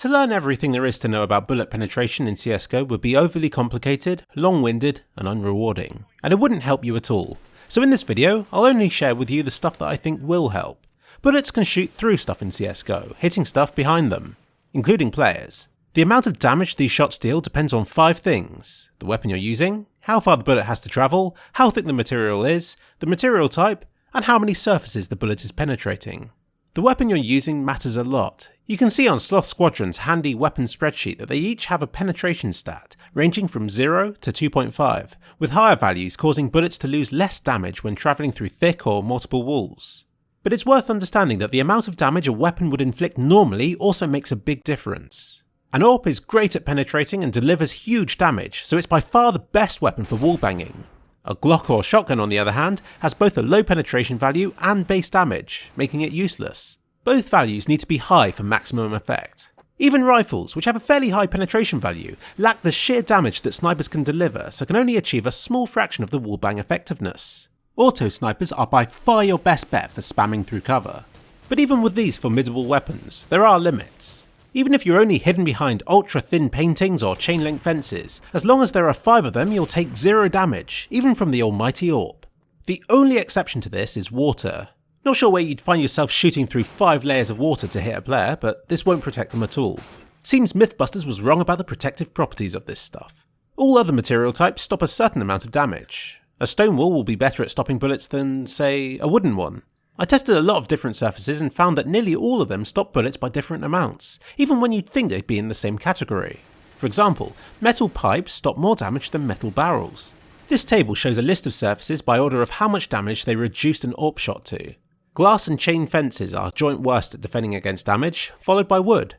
To learn everything there is to know about bullet penetration in CSGO would be overly complicated, long-winded, and unrewarding, and it wouldn't help you at all. So in this video, I'll only share with you the stuff that I think will help. Bullets can shoot through stuff in CSGO, hitting stuff behind them, including players. The amount of damage these shots deal depends on 5 things: the weapon you're using, how far the bullet has to travel, how thick the material is, the material type, and how many surfaces the bullet is penetrating. The weapon you're using matters a lot. You can see on Slothsquadron's handy weapon spreadsheet that they each have a penetration stat ranging from 0 to 2.5, with higher values causing bullets to lose less damage when travelling through thick or multiple walls. But it's worth understanding that the amount of damage a weapon would inflict normally also makes a big difference. An AWP is great at penetrating and delivers huge damage, so it's by far the best weapon for wallbanging. A Glock or shotgun, on the other hand, has both a low penetration value and base damage, making it useless. Both values need to be high for maximum effect. Even rifles, which have a fairly high penetration value, lack the sheer damage that snipers can deliver, so can only achieve a small fraction of the wallbang effectiveness. Auto snipers are by far your best bet for spamming through cover. But even with these formidable weapons, there are limits. Even if you're only hidden behind ultra-thin paintings or chain-link fences, as long as there are 5 of them, you'll take 0 damage, even from the almighty AWP. The only exception to this is water. Not sure where you'd find yourself shooting through 5 layers of water to hit a player, but this won't protect them at all. Seems Mythbusters was wrong about the protective properties of this stuff. All other material types stop a certain amount of damage. A stone wall will be better at stopping bullets than, say, a wooden one. I tested a lot of different surfaces and found that nearly all of them stop bullets by different amounts, even when you'd think they'd be in the same category. For example, metal pipes stop more damage than metal barrels. This table shows a list of surfaces by order of how much damage they reduced an AWP shot to. Glass and chain fences are joint worst at defending against damage, followed by wood.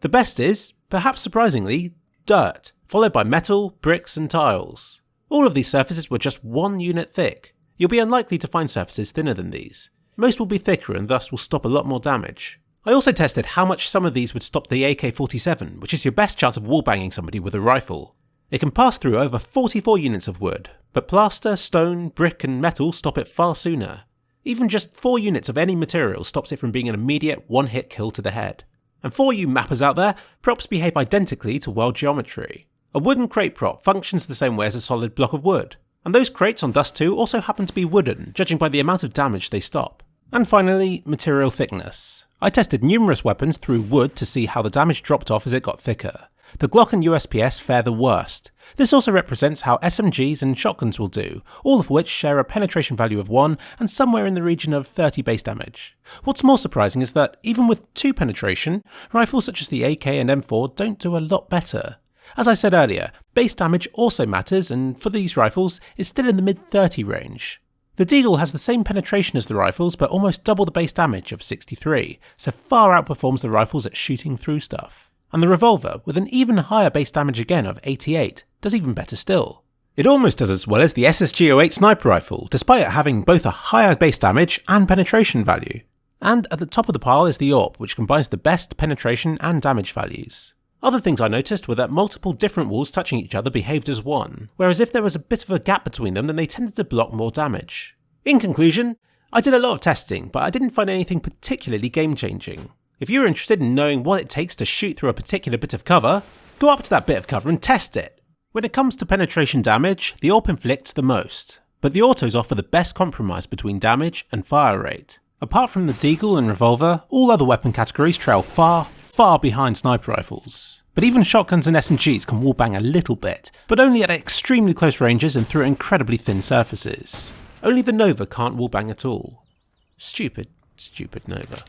The best is, perhaps surprisingly, dirt, followed by metal, bricks and tiles. All of these surfaces were just 1 unit thick. You'll be unlikely to find surfaces thinner than these. Most will be thicker and thus will stop a lot more damage. I also tested how much some of these would stop the AK-47, which is your best chance of wallbanging somebody with a rifle. It can pass through over 44 units of wood, but plaster, stone, brick and metal stop it far sooner. Even just 4 units of any material stops it from being an immediate one-hit kill to the head. And for you mappers out there, props behave identically to world geometry. A wooden crate prop functions the same way as a solid block of wood, and those crates on Dust 2 also happen to be wooden, judging by the amount of damage they stop. And finally, material thickness. I tested numerous weapons through wood to see how the damage dropped off as it got thicker. The Glock and USPS fare the worst. This also represents how SMGs and shotguns will do, all of which share a penetration value of 1 and somewhere in the region of 30 base damage. What's more surprising is that, even with 2 penetration, rifles such as the AK and M4 don't do a lot better. As I said earlier, base damage also matters and, for these rifles, is still in the mid-30 range. The Deagle has the same penetration as the rifles but almost double the base damage of 63, so far outperforms the rifles at shooting through stuff. And the revolver, with an even higher base damage again of 88, does even better still. It almost does as well as the SSG-08 sniper rifle, despite it having both a higher base damage and penetration value. And at the top of the pile is the AWP, which combines the best penetration and damage values. Other things I noticed were that multiple different walls touching each other behaved as one, whereas if there was a bit of a gap between them then they tended to block more damage. In conclusion, I did a lot of testing, but I didn't find anything particularly game-changing. If you're interested in knowing what it takes to shoot through a particular bit of cover, go up to that bit of cover and test it. When it comes to penetration damage, the AWP inflicts the most, but the autos offer the best compromise between damage and fire rate. Apart from the Deagle and revolver, all other weapon categories trail far behind sniper rifles. But even shotguns and SMGs can wallbang a little bit, but only at extremely close ranges and through incredibly thin surfaces. Only the Nova can't wallbang at all. Stupid Nova.